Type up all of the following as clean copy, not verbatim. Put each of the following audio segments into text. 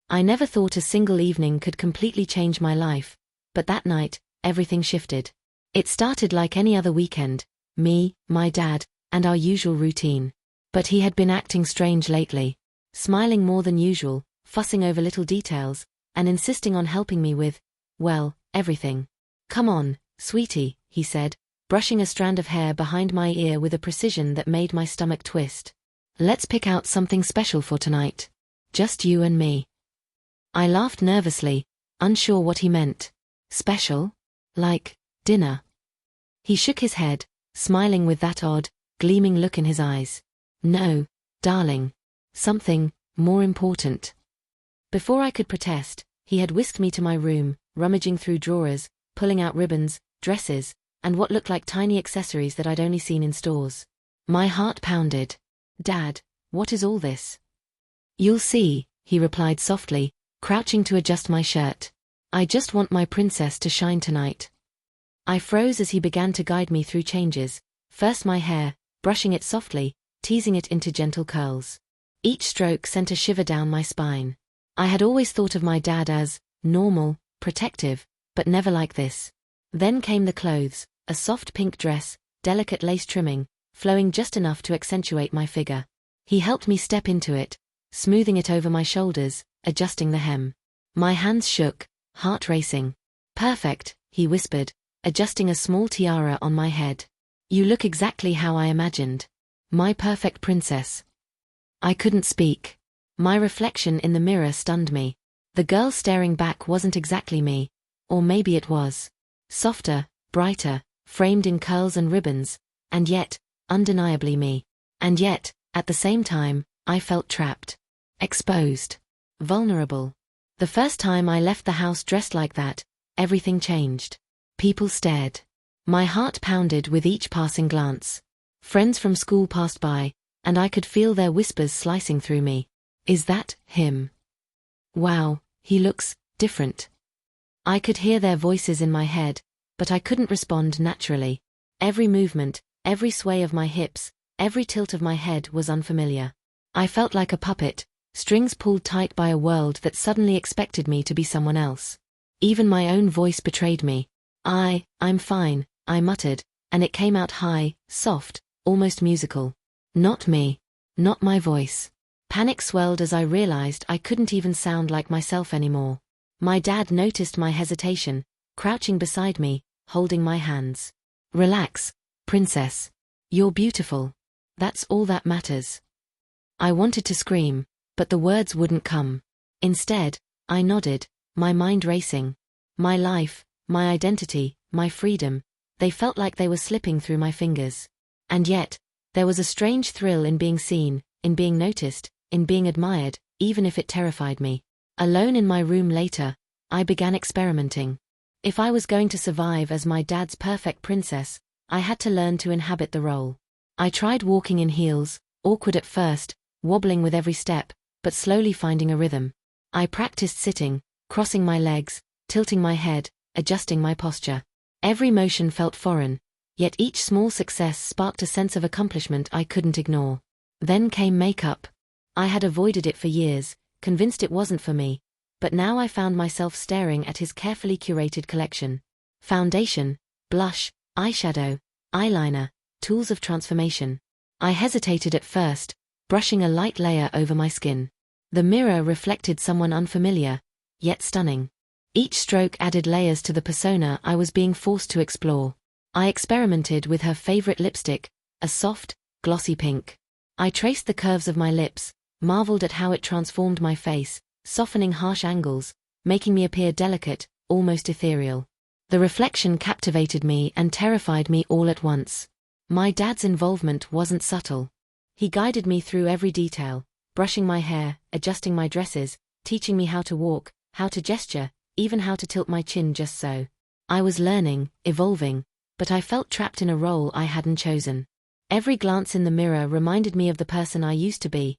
I never thought a single evening could completely change my life, but that night, everything shifted. It started like any other weekend, me, my dad, and our usual routine. But he had been acting strange lately, smiling more than usual, fussing over little details, and insisting on helping me with, well, everything. "Come on, sweetie," he said, brushing a strand of hair behind my ear with a precision that made my stomach twist. "Let's pick out something special for tonight. Just you and me." I laughed nervously, unsure what he meant. Special? Like, dinner? He shook his head, smiling with that odd, gleaming look in his eyes. "No, darling. Something more important." Before I could protest, he had whisked me to my room, rummaging through drawers, pulling out ribbons, dresses, and what looked like tiny accessories that I'd only seen in stores. My heart pounded. "Dad, what is all this?" "You'll see," he replied softly, crouching to adjust my shirt. "I just want my princess to shine tonight." I froze as he began to guide me through changes, first my hair, brushing it softly, teasing it into gentle curls. Each stroke sent a shiver down my spine. I had always thought of my dad as normal, protective, but never like this. Then came the clothes, a soft pink dress, delicate lace trimming, flowing just enough to accentuate my figure. He helped me step into it, smoothing it over my shoulders, adjusting the hem. My hands shook, heart racing. "Perfect," he whispered, adjusting a small tiara on my head. "You look exactly how I imagined. My perfect princess." I couldn't speak. My reflection in the mirror stunned me. The girl staring back wasn't exactly me, or maybe it was. Softer, brighter, framed in curls and ribbons, and yet, undeniably me. And yet, at the same time, I felt trapped. Exposed. Vulnerable. The first time I left the house dressed like that, everything changed. People stared. My heart pounded with each passing glance. Friends from school passed by, and I could feel their whispers slicing through me. "Is that him? Wow, he looks different." I could hear their voices in my head, but I couldn't respond naturally. Every movement, every sway of my hips, every tilt of my head was unfamiliar. I felt like a puppet, strings pulled tight by a world that suddenly expected me to be someone else. Even my own voice betrayed me. I'm fine," I muttered, and it came out high, soft, almost musical. Not me. Not my voice. Panic swelled as I realized I couldn't even sound like myself anymore. My dad noticed my hesitation, crouching beside me, holding my hands. "Relax, princess. You're beautiful. That's all that matters." I wanted to scream, but the words wouldn't come. Instead, I nodded, my mind racing. My life, my identity, my freedom, they felt like they were slipping through my fingers. And yet, there was a strange thrill in being seen, in being noticed, in being admired, even if it terrified me. Alone in my room later, I began experimenting. If I was going to survive as my dad's perfect princess, I had to learn to inhabit the role. I tried walking in heels, awkward at first, wobbling with every step, but slowly finding a rhythm. I practiced sitting, crossing my legs, tilting my head, adjusting my posture. Every motion felt foreign, yet each small success sparked a sense of accomplishment I couldn't ignore. Then came makeup. I had avoided it for years, convinced it wasn't for me, but now I found myself staring at his carefully curated collection. Foundation, blush, eyeshadow, eyeliner, tools of transformation. I hesitated at first, brushing a light layer over my skin. The mirror reflected someone unfamiliar, yet stunning. Each stroke added layers to the persona I was being forced to explore. I experimented with her favorite lipstick, a soft, glossy pink. I traced the curves of my lips, marveled at how it transformed my face, softening harsh angles, making me appear delicate, almost ethereal. The reflection captivated me and terrified me all at once. My dad's involvement wasn't subtle. He guided me through every detail, brushing my hair, adjusting my dresses, teaching me how to walk, how to gesture, even how to tilt my chin just so. I was learning, evolving, but I felt trapped in a role I hadn't chosen. Every glance in the mirror reminded me of the person I used to be,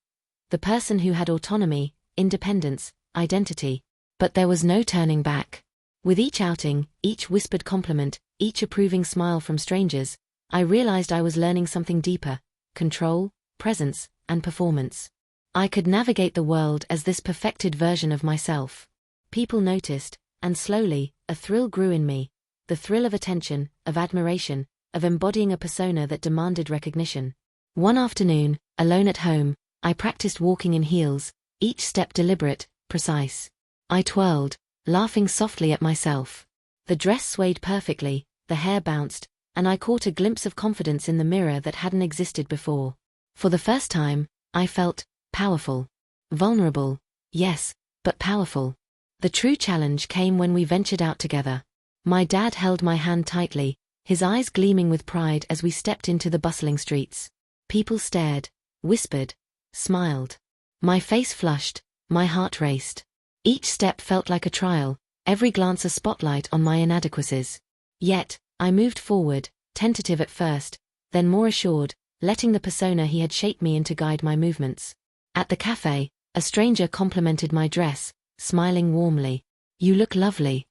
the person who had autonomy, independence, identity. But there was no turning back. With each outing, each whispered compliment, each approving smile from strangers, I realized I was learning something deeper: control, presence, and performance. I could navigate the world as this perfected version of myself. People noticed, and slowly, a thrill grew in me. The thrill of attention, of admiration, of embodying a persona that demanded recognition. One afternoon, alone at home, I practiced walking in heels, each step deliberate, precise. I twirled, laughing softly at myself. The dress swayed perfectly, the hair bounced, and I caught a glimpse of confidence in the mirror that hadn't existed before. For the first time, I felt powerful. Vulnerable, yes, but powerful. The true challenge came when we ventured out together. My dad held my hand tightly, his eyes gleaming with pride as we stepped into the bustling streets. People stared, whispered, smiled. My face flushed, my heart raced. Each step felt like a trial, every glance a spotlight on my inadequacies. Yet, I moved forward, tentative at first, then more assured, letting the persona he had shaped me into guide my movements. At the cafe, a stranger complimented my dress, smiling warmly. "You look lovely."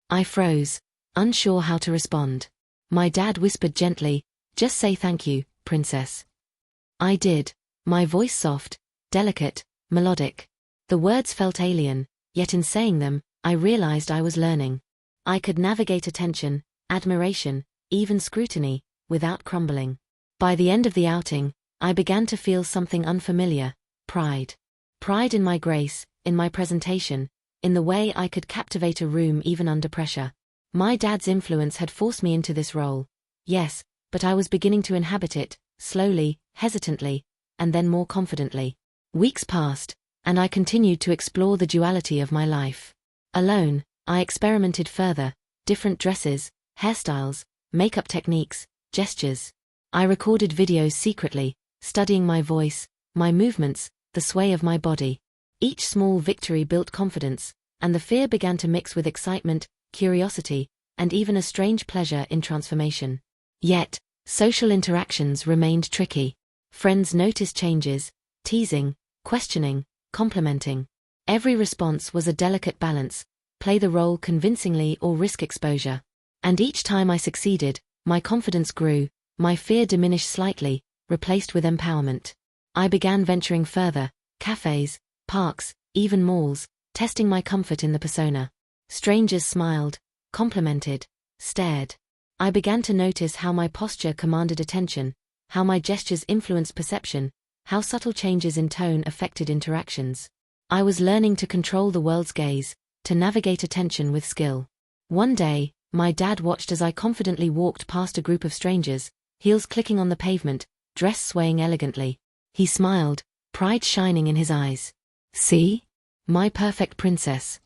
I froze, unsure how to respond. My dad whispered gently, "Just say thank you, princess." I did, my voice soft, delicate, melodic. The words felt alien, yet in saying them, I realized I was learning. I could navigate attention, admiration, even scrutiny, without crumbling. By the end of the outing, I began to feel something unfamiliar, pride. Pride in my grace, in my presentation, in the way I could captivate a room even under pressure. My dad's influence had forced me into this role. Yes, but I was beginning to inhabit it, slowly, hesitantly, and then more confidently. Weeks passed, and I continued to explore the duality of my life. Alone, I experimented further, different dresses, hairstyles, makeup techniques, gestures. I recorded videos secretly, studying my voice, my movements, the sway of my body. Each small victory built confidence, and the fear began to mix with excitement, curiosity, and even a strange pleasure in transformation. Yet, social interactions remained tricky. Friends noticed changes, teasing, questioning, complimenting. Every response was a delicate balance, play the role convincingly or risk exposure. And each time I succeeded, my confidence grew, my fear diminished slightly, replaced with empowerment. I began venturing further, cafes, parks, even malls, testing my comfort in the persona. Strangers smiled, complimented, stared. I began to notice how my posture commanded attention, how my gestures influenced perception, how subtle changes in tone affected interactions. I was learning to control the world's gaze, to navigate attention with skill. One day, my dad watched as I confidently walked past a group of strangers, heels clicking on the pavement, dress swaying elegantly. He smiled, pride shining in his eyes. "See? My perfect princess."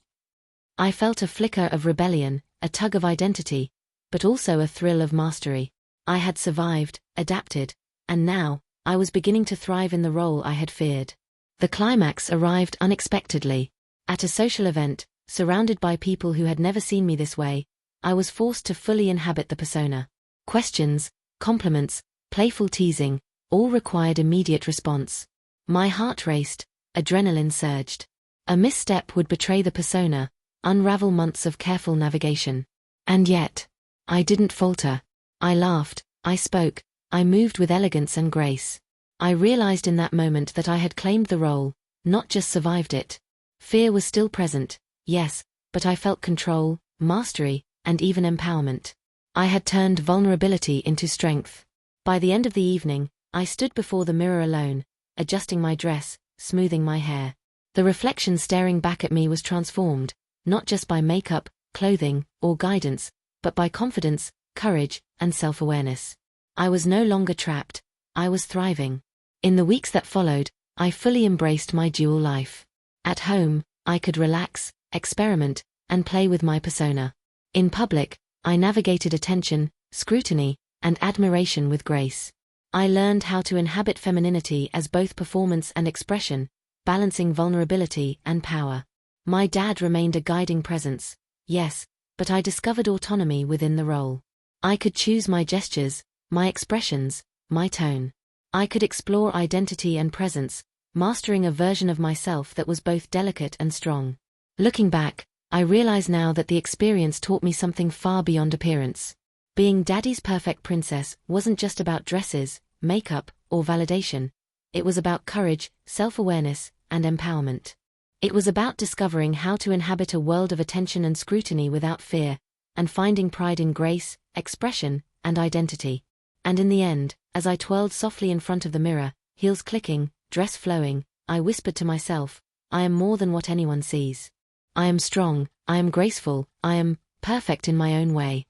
I felt a flicker of rebellion, a tug of identity, but also a thrill of mastery. I had survived, adapted, and now, I was beginning to thrive in the role I had feared. The climax arrived unexpectedly. At a social event, surrounded by people who had never seen me this way, I was forced to fully inhabit the persona. Questions, compliments, playful teasing, all required immediate response. My heart raced, adrenaline surged. A misstep would betray the persona, unravel months of careful navigation. And yet, I didn't falter. I laughed, I spoke, I moved with elegance and grace. I realized in that moment that I had claimed the role, not just survived it. Fear was still present, yes, but I felt control, mastery, and even empowerment. I had turned vulnerability into strength. By the end of the evening, I stood before the mirror alone, adjusting my dress, smoothing my hair. The reflection staring back at me was transformed, not just by makeup, clothing, or guidance, but by confidence, courage, and self-awareness. I was no longer trapped, I was thriving. In the weeks that followed, I fully embraced my dual life. At home, I could relax, experiment, and play with my persona. In public, I navigated attention, scrutiny, and admiration with grace. I learned how to inhabit femininity as both performance and expression, balancing vulnerability and power. My dad remained a guiding presence, yes, but I discovered autonomy within the role. I could choose my gestures, my expressions, my tone. I could explore identity and presence, mastering a version of myself that was both delicate and strong. Looking back, I realize now that the experience taught me something far beyond appearance. Being Daddy's perfect princess wasn't just about dresses, makeup, or validation. It was about courage, self-awareness, and empowerment. It was about discovering how to inhabit a world of attention and scrutiny without fear, and finding pride in grace, expression, and identity. And in the end, as I twirled softly in front of the mirror, heels clicking, dress flowing, I whispered to myself, I am more than what anyone sees. I am strong, I am graceful, I am perfect in my own way.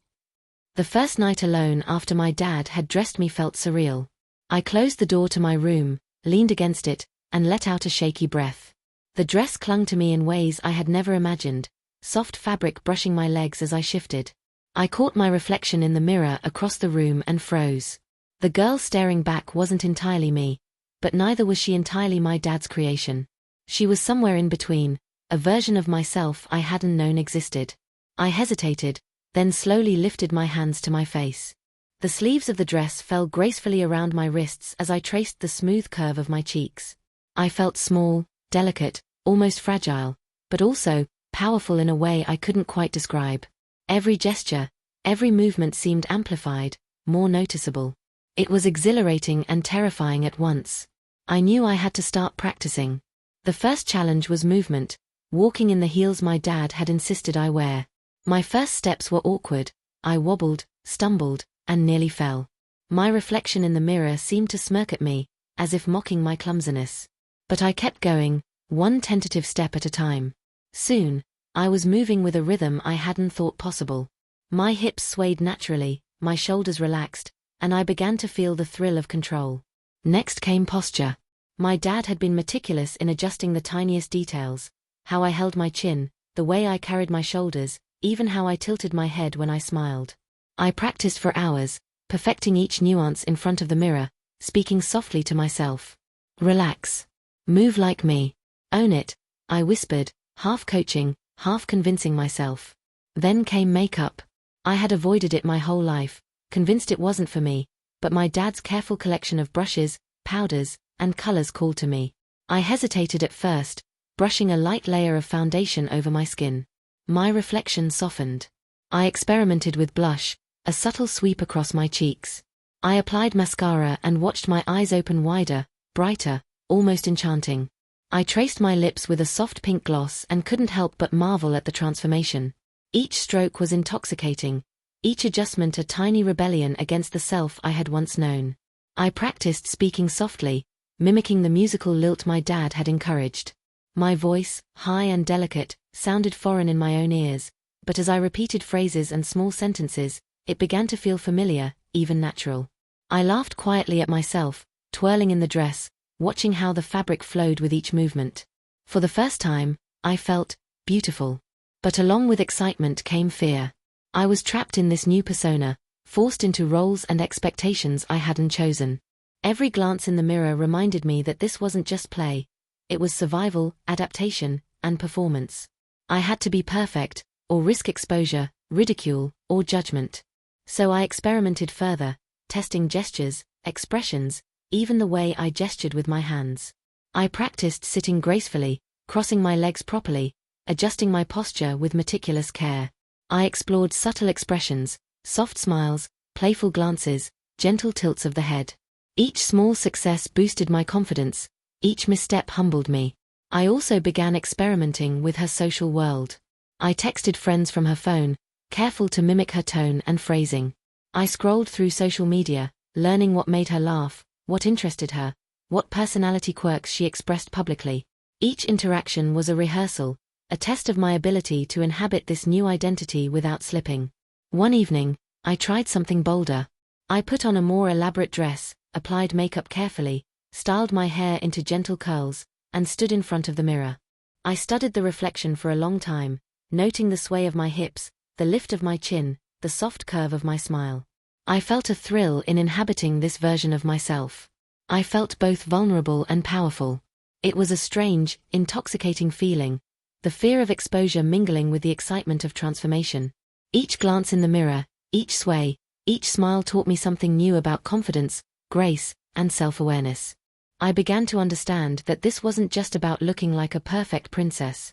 The first night alone after my dad had dressed me felt surreal. I closed the door to my room, leaned against it, and let out a shaky breath. The dress clung to me in ways I had never imagined, soft fabric brushing my legs as I shifted. I caught my reflection in the mirror across the room and froze. The girl staring back wasn't entirely me, but neither was she entirely my dad's creation. She was somewhere in between, a version of myself I hadn't known existed. I hesitated, then slowly lifted my hands to my face. The sleeves of the dress fell gracefully around my wrists as I traced the smooth curve of my cheeks. I felt small, delicate, almost fragile, but also powerful in a way I couldn't quite describe. Every gesture, every movement seemed amplified, more noticeable. It was exhilarating and terrifying at once. I knew I had to start practicing. The first challenge was movement, walking in the heels my dad had insisted I wear. My first steps were awkward. I wobbled, stumbled, and nearly fell. My reflection in the mirror seemed to smirk at me, as if mocking my clumsiness. But I kept going, one tentative step at a time. Soon, I was moving with a rhythm I hadn't thought possible. My hips swayed naturally, my shoulders relaxed, and I began to feel the thrill of control. Next came posture. My dad had been meticulous in adjusting the tiniest details, how I held my chin, the way I carried my shoulders, even how I tilted my head when I smiled. I practiced for hours, perfecting each nuance in front of the mirror, speaking softly to myself. Relax. Move like me. Own it, I whispered, half coaching, half convincing myself. Then came makeup. I had avoided it my whole life, convinced it wasn't for me, but my dad's careful collection of brushes, powders, and colors called to me. I hesitated at first, brushing a light layer of foundation over my skin. My reflection softened. I experimented with blush, a subtle sweep across my cheeks. I applied mascara and watched my eyes open wider, brighter, almost enchanting. I traced my lips with a soft pink gloss and couldn't help but marvel at the transformation. Each stroke was intoxicating, each adjustment a tiny rebellion against the self I had once known. I practiced speaking softly, mimicking the musical lilt my dad had encouraged. My voice, high and delicate, sounded foreign in my own ears, but as I repeated phrases and small sentences, it began to feel familiar, even natural. I laughed quietly at myself, twirling in the dress, watching how the fabric flowed with each movement. For the first time, I felt beautiful. But along with excitement came fear. I was trapped in this new persona, forced into roles and expectations I hadn't chosen. Every glance in the mirror reminded me that this wasn't just play. It was survival, adaptation, and performance. I had to be perfect, or risk exposure, ridicule, or judgment. So I experimented further, testing gestures, expressions, even the way I gestured with my hands. I practiced sitting gracefully, crossing my legs properly, adjusting my posture with meticulous care. I explored subtle expressions, soft smiles, playful glances, gentle tilts of the head. Each small success boosted my confidence, each misstep humbled me. I also began experimenting with her social world. I texted friends from her phone, careful to mimic her tone and phrasing. I scrolled through social media, learning what made her laugh, what interested her, what personality quirks she expressed publicly. Each interaction was a rehearsal, a test of my ability to inhabit this new identity without slipping. One evening, I tried something bolder. I put on a more elaborate dress, applied makeup carefully, styled my hair into gentle curls, and stood in front of the mirror. I studied the reflection for a long time, noting the sway of my hips, the lift of my chin, the soft curve of my smile. I felt a thrill in inhabiting this version of myself. I felt both vulnerable and powerful. It was a strange, intoxicating feeling, the fear of exposure mingling with the excitement of transformation. Each glance in the mirror, each sway, each smile taught me something new about confidence, grace, and self-awareness. I began to understand that this wasn't just about looking like a perfect princess.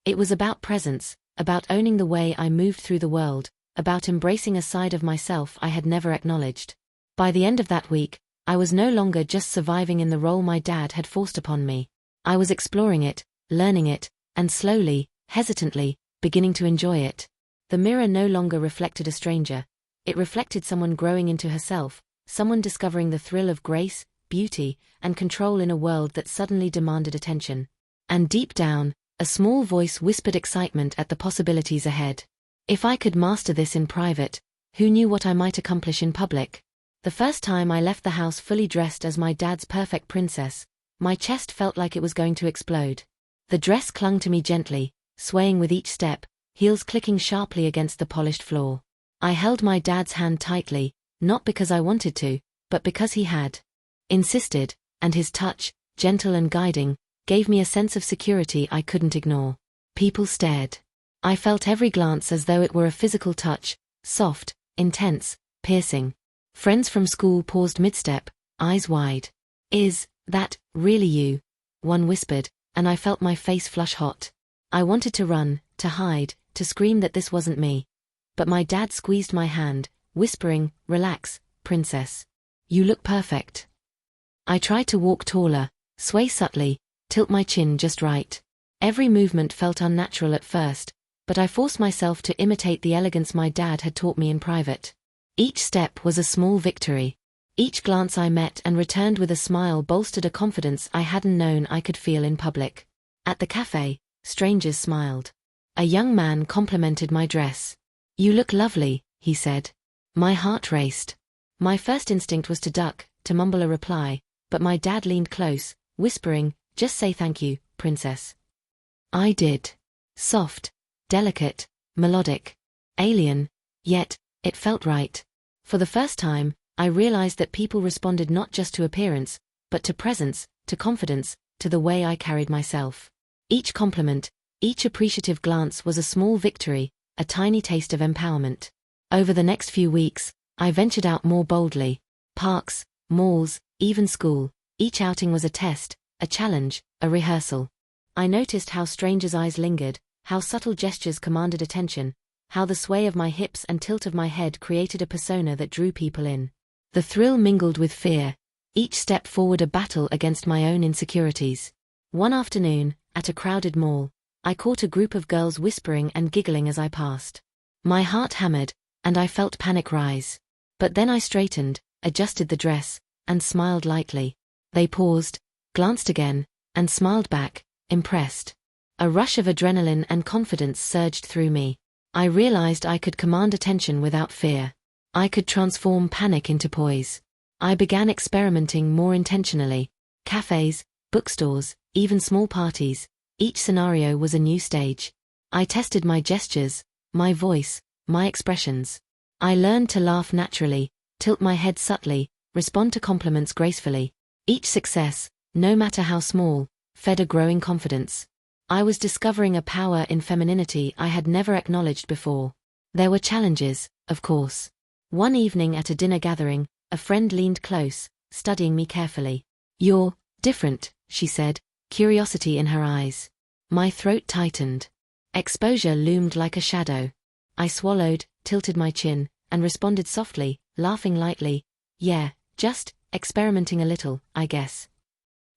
It was about presence, about owning the way I moved through the world, about embracing a side of myself I had never acknowledged. By the end of that week, I was no longer just surviving in the role my dad had forced upon me. I was exploring it, learning it, and slowly, hesitantly, beginning to enjoy it. The mirror no longer reflected a stranger. It reflected someone growing into herself, someone discovering the thrill of grace, beauty, and control in a world that suddenly demanded attention. And deep down, a small voice whispered excitement at the possibilities ahead. If I could master this in private, who knew what I might accomplish in public? The first time I left the house fully dressed as my dad's perfect princess, my chest felt like it was going to explode. The dress clung to me gently, swaying with each step, heels clicking sharply against the polished floor. I held my dad's hand tightly, not because I wanted to, but because he had insisted, and his touch, gentle and guiding, gave me a sense of security I couldn't ignore. People stared. I felt every glance as though it were a physical touch, soft, intense, piercing. Friends from school paused mid-step, eyes wide. "Is that really you?" one whispered, and I felt my face flush hot. I wanted to run, to hide, to scream that this wasn't me. But my dad squeezed my hand, whispering, "Relax, princess. You look perfect." I tried to walk taller, sway subtly, tilt my chin just right. Every movement felt unnatural at first, but I forced myself to imitate the elegance my dad had taught me in private. Each step was a small victory. Each glance I met and returned with a smile bolstered a confidence I hadn't known I could feel in public. At the cafe, strangers smiled. A young man complimented my dress. "You look lovely," he said. My heart raced. My first instinct was to duck, to mumble a reply, but my dad leaned close, whispering, "Just say thank you, princess." I did. Soft, delicate, melodic, alien, yet, it felt right. For the first time, I realized that people responded not just to appearance, but to presence, to confidence, to the way I carried myself. Each compliment, each appreciative glance was a small victory, a tiny taste of empowerment. Over the next few weeks, I ventured out more boldly. Parks, malls, even school, each outing was a test, a challenge, a rehearsal. I noticed how strangers' eyes lingered, how subtle gestures commanded attention, how the sway of my hips and tilt of my head created a persona that drew people in. The thrill mingled with fear, each step forward a battle against my own insecurities. One afternoon, at a crowded mall, I caught a group of girls whispering and giggling as I passed. My heart hammered, and I felt panic rise. But then I straightened, adjusted the dress, and smiled lightly. They paused, glanced again, and smiled back, impressed. A rush of adrenaline and confidence surged through me. I realized I could command attention without fear. I could transform panic into poise. I began experimenting more intentionally. Cafes, bookstores, even small parties, each scenario was a new stage. I tested my gestures, my voice, my expressions. I learned to laugh naturally, tilt my head subtly, respond to compliments gracefully. Each success, no matter how small, fed a growing confidence. I was discovering a power in femininity I had never acknowledged before. There were challenges, of course. One evening at a dinner gathering, a friend leaned close, studying me carefully. "You're different," she said, curiosity in her eyes. My throat tightened. Exposure loomed like a shadow. I swallowed, tilted my chin, and responded softly, laughing lightly, "Yeah, just experimenting a little, I guess."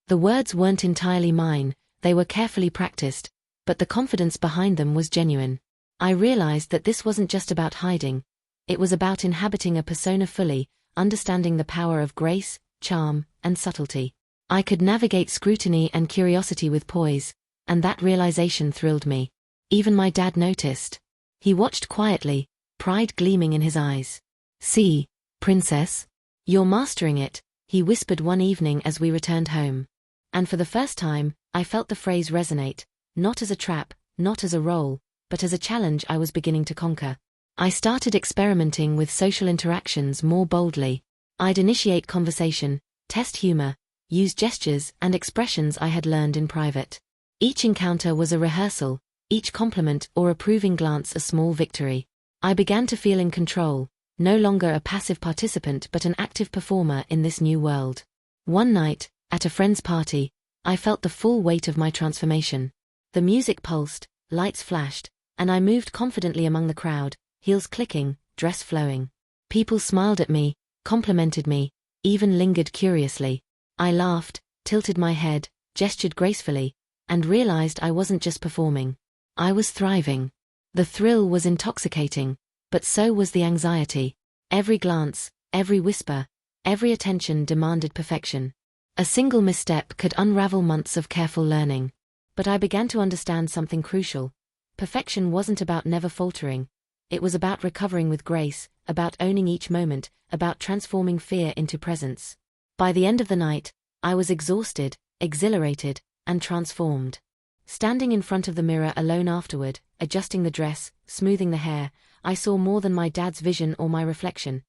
The words weren't entirely mine, they were carefully practiced, but the confidence behind them was genuine. I realized that this wasn't just about hiding. It was about inhabiting a persona fully, understanding the power of grace, charm, and subtlety. I could navigate scrutiny and curiosity with poise, and that realization thrilled me. Even my dad noticed. He watched quietly, pride gleaming in his eyes. "See, princess, you're mastering it," he whispered one evening as we returned home. And for the first time, I felt the phrase resonate, not as a trap, not as a role, but as a challenge I was beginning to conquer. I started experimenting with social interactions more boldly. I'd initiate conversation, test humor, use gestures and expressions I had learned in private. Each encounter was a rehearsal, each compliment or approving glance a small victory. I began to feel in control, no longer a passive participant but an active performer in this new world. One night, at a friend's party, I felt the full weight of my transformation. The music pulsed, lights flashed, and I moved confidently among the crowd, heels clicking, dress flowing. People smiled at me, complimented me, even lingered curiously. I laughed, tilted my head, gestured gracefully, and realized I wasn't just performing. I was thriving. The thrill was intoxicating, but so was the anxiety. Every glance, every whisper, every attention demanded perfection. A single misstep could unravel months of careful learning. But I began to understand something crucial. Perfection wasn't about never faltering. It was about recovering with grace, about owning each moment, about transforming fear into presence. By the end of the night, I was exhausted, exhilarated, and transformed. Standing in front of the mirror alone afterward, adjusting the dress, smoothing the hair, I saw more than my dad's vision or my reflection.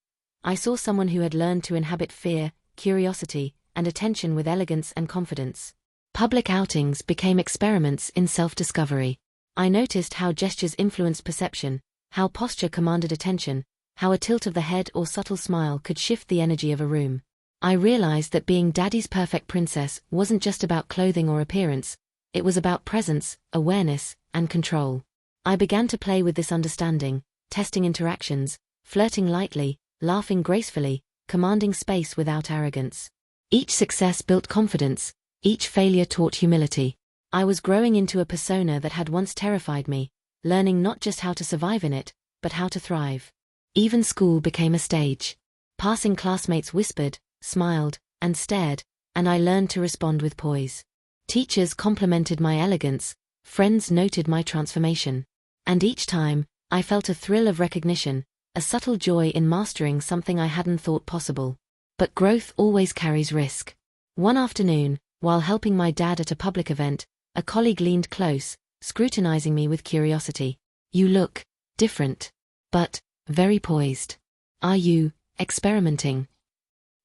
I saw someone who had learned to inhabit fear, curiosity, and attention with elegance and confidence. Public outings became experiments in self-discovery. I noticed how gestures influenced perception, how posture commanded attention, how a tilt of the head or subtle smile could shift the energy of a room. I realized that being Daddy's perfect princess wasn't just about clothing or appearance, it was about presence, awareness, and control. I began to play with this understanding, testing interactions, flirting lightly, laughing gracefully, commanding space without arrogance. Each success built confidence, each failure taught humility. I was growing into a persona that had once terrified me, learning not just how to survive in it, but how to thrive. Even school became a stage. Passing classmates whispered, smiled, and stared, and I learned to respond with poise. Teachers complimented my elegance, friends noted my transformation. And each time, I felt a thrill of recognition, a subtle joy in mastering something I hadn't thought possible. But growth always carries risk. One afternoon, while helping my dad at a public event, a colleague leaned close, scrutinizing me with curiosity. "You look different, but very poised. Are you experimenting?"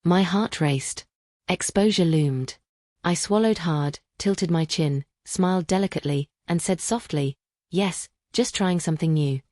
My heart raced. Exposure loomed. I swallowed hard, tilted my chin, smiled delicately, and said softly, "Yes, just trying something new."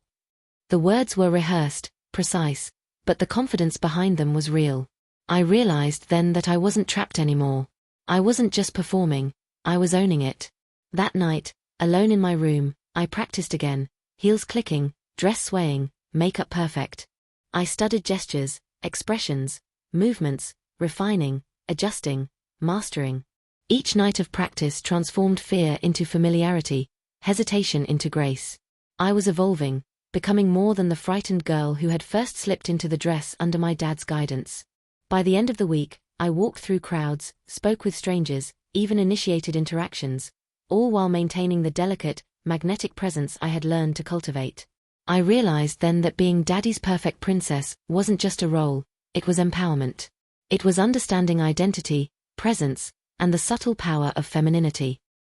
The words were rehearsed, precise, but the confidence behind them was real. I realized then that I wasn't trapped anymore. I wasn't just performing, I was owning it. That night, alone in my room, I practiced again, heels clicking, dress swaying, makeup perfect. I studied gestures, expressions, movements, refining, adjusting, mastering. Each night of practice transformed fear into familiarity, hesitation into grace. I was evolving, becoming more than the frightened girl who had first slipped into the dress under my dad's guidance. By the end of the week, I walked through crowds, spoke with strangers, even initiated interactions, all while maintaining the delicate, magnetic presence I had learned to cultivate. I realized then that being Daddy's perfect princess wasn't just a role, it was empowerment. It was understanding identity, presence, and the subtle power of femininity.